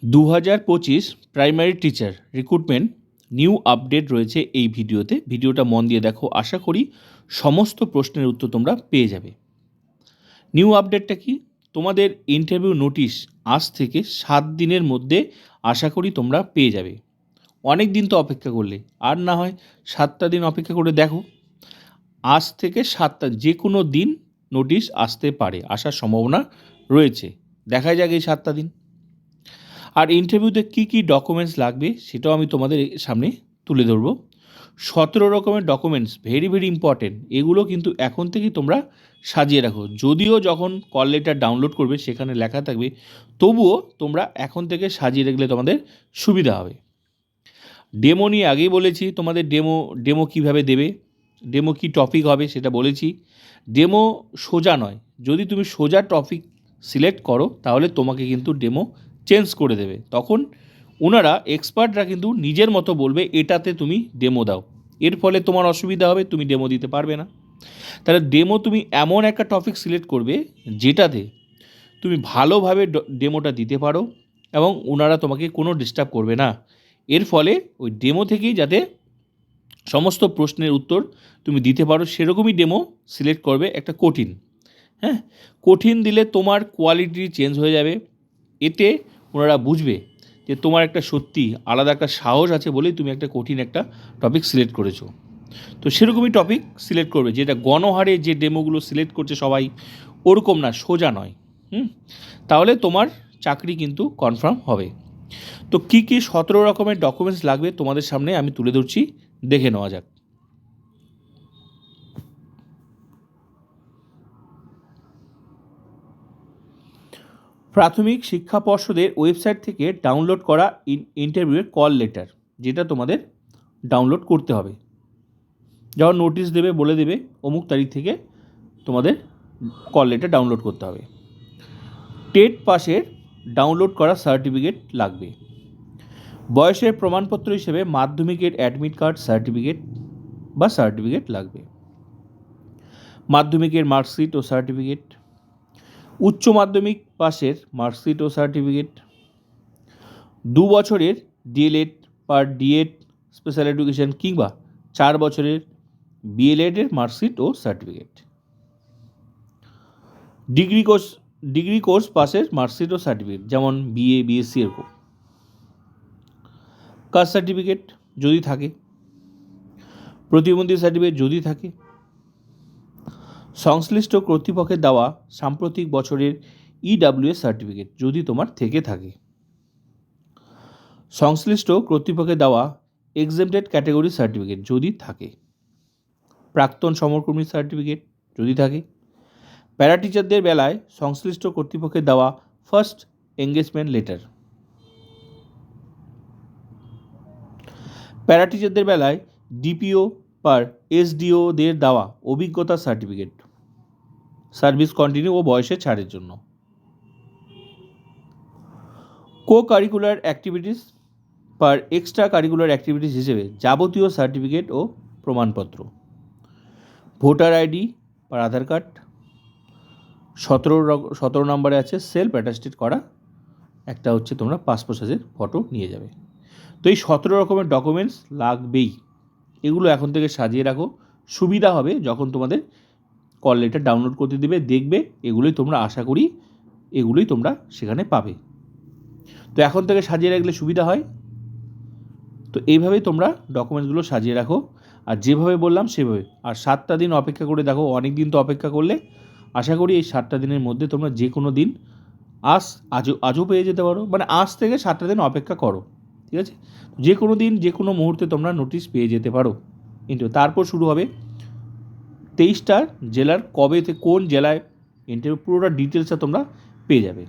2025 primary teacher recruitment new update রয়েছে এই ভিডিওটা মন দিয়ে দেখো। আশা করি সমস্ত প্রশ্নের উত্তর তোমরা পেয়ে যাবে। নিউ আপডেটটা কি? তোমাদের ইন্টারভিউ নোটিশ আজ থেকে 7 দিনের মধ্যে আশা করি তোমরা পেয়ে যাবে। অনেক দিন তো অপেক্ষা করলে, আর না হয় 7টা দিন অপেক্ষা করে দেখো। আজ থেকে 7টা যে কোনো দিন নোটিশ আসতে পারে, আসার সম্ভাবনা রয়েছে। দেখা যাক এই 7টা দিন। আর ইন্টারভিউতে কী কী ডকুমেন্টস লাগবে সেটাও আমি তোমাদের সামনে তুলে ধরবো। 17 রকমের ডকুমেন্টস, ভেরি ভেরি ইম্পর্টেন্ট। এগুলো কিন্তু এখন থেকেই তোমরা সাজিয়ে রাখো। যদিও যখন কল লেটার ডাউনলোড করবে সেখানে লেখা থাকবে, তবুও তোমরা এখন থেকে সাজিয়ে রাখলে তোমাদের সুবিধা হবে। ডেমো নিয়ে আগেই বলেছি, তোমাদের ডেমো কীভাবে দেবে, ডেমো কী টপিক হবে সেটা বলেছি। ডেমো সোজা নয়, যদি তুমি সোজা টপিক সিলেক্ট করো তাহলে তোমাকে কিন্তু ডেমো চেঞ্জ করে দেবে। তখন ওনারা এক্সপার্টরা কিন্তু নিজের মতো বলবে এটাতে তুমি ডেমো দাও, এর ফলে তোমার অসুবিধা হবে, তুমি ডেমো দিতে পারবে না। তাহলে ডেমো তুমি এমন একটা টপিক সিলেক্ট করবে যেটাতে তুমি ভালোভাবে ডেমোটা দিতে পারো এবং ওনারা তোমাকে কোনো ডিস্টার্ব করবে না। এর ফলে ওই ডেমো থেকেই যাতে সমস্ত প্রশ্নের উত্তর তুমি দিতে পারো সেরকমই ডেমো সিলেক্ট করবে। একটা কঠিন, কঠিন দিলে তোমার কোয়ালিটি চেঞ্জ হয়ে যাবে। এতে ওনারা বুঝবে যে তোমার একটা সত্যি আলাদা একটা সাহস আছে বলেই তুমি একটা কঠিন একটা টপিক সিলেক্ট করেছো। তো সেরকমই টপিক সিলেক্ট করবে, যেটা গণহারে যে ডেমোগুলো সিলেক্ট করছে সবাই ওরকম না, সোজা নয়। তাহলে তোমার চাকরি কিন্তু কনফার্ম হবে। তো কী কী 17 রকমের ডকুমেন্টস লাগবে তোমাদের সামনে আমি তুলে ধরছি, দেখে নেওয়া যাক। প্রাথমিক শিক্ষা পর্ষদের ওয়েবসাইট থেকে ডাউনলোড করা ইন্টারভিউয়ের কল লেটার, যেটা তোমাদের ডাউনলোড করতে হবে। যখন নোটিশ দেবে বলে দেবে অমুক তারিখ থেকে তোমাদের কল লেটার ডাউনলোড করতে হবে। টেট পাসের ডাউনলোড করা সার্টিফিকেট লাগবে। বয়সের প্রমাণপত্র হিসেবে মাধ্যমিকের অ্যাডমিট কার্ড সার্টিফিকেট লাগবে। মাধ্যমিকের মার্কশিট ও সার্টিফিকেট, উচ্চ মাধ্যমিক পাসের মার্কশিট ও সার্টিফিকেট, 2 বছরের ডিএলএড ডিএড স্পেশাল এডুকেশন কিংবা 4 বছরের বিএলএডের মার্কশিট ও সার্টিফিকেট, ডিগ্রি কোর্স পাসের মার্কশিট ও সার্টিফিকেট, যেমন বিএ বিএসসি এরকম, কাস্ট সার্টিফিকেট যদি থাকে, প্রতিবন্ধী সার্টিফিকেট যদি থাকে, সংশ্লিষ্ট কর্তৃপক্ষের দেওয়া সাম্প্রতিক বছরের ইডাব্লিউএস সার্টিফিকেট যদি তোমার থেকে থাকে, সংশ্লিষ্ট কর্তৃপক্ষের দেওয়া এক্সেমটেড ক্যাটাগরি সার্টিফিকেট যদি থাকে, প্রাক্তন সমরকর্মী সার্টিফিকেট যদি থাকে, প্যারা টিচারদের বেলায় সংশ্লিষ্ট কর্তৃপক্ষের দেওয়া ফার্স্ট এঙ্গেজমেন্ট লেটার, প্যারা টিচারদের বেলায় ডিপিও এসডিওদের দেওয়া অভিজ্ঞতা সার্টিফিকেট, সার্ভিস কন্টিনিউ ও বয়সের ছাড়ের জন্য, co curricular activities extra curricular activities হিসেবে যাবতীয় সার্টিফিকেট ও প্রমাণপত্র, ভোটার আইডি আধার কার্ড, 17 নম্বরে আছে সেলফ অ্যাটাস্টেড করা একটা হচ্ছে তোমরা পাসপোর্ট সাইজের ফটো নিয়ে যাবে। তো এই 17 রকমের ডকুমেন্টস লাগবেই। এগুলো এখন থেকে সাজিয়ে রাখো, সুবিধা হবে যখন তোমাদের কল লেটার ডাউনলোড করতে দেবে, দেখবে এগুলোই তোমরা আশা করি এগুলোই তোমরা সেখানে পাবে। তো এখন থেকে সাজিয়ে রাখলে সুবিধা হয়। তো এইভাবেই তোমরা ডকুমেন্টসগুলো সাজিয়ে রাখো, আর যেভাবে বললাম সেভাবে। আর 7টা দিন অপেক্ষা করে দেখো, অনেক দিন তো অপেক্ষা করলে। আশা করি এই 7টা দিনের মধ্যে তোমরা যে কোনো দিন আজও পেয়ে যেতে পারো। মানে আজ থেকে 7টা দিন অপেক্ষা করো, ঠিক আছে? যে কোনো দিন যে কোনো মুহূর্তে তোমরা নোটিশ পেয়ে যেতে পারো। কিন্তু তারপর শুরু হবে 23টা জেলার কবে থেকে কোন জেলায় ইন্টারভিউ, পুরোটা ডিটেলসটা তোমরা পেয়ে যাবে।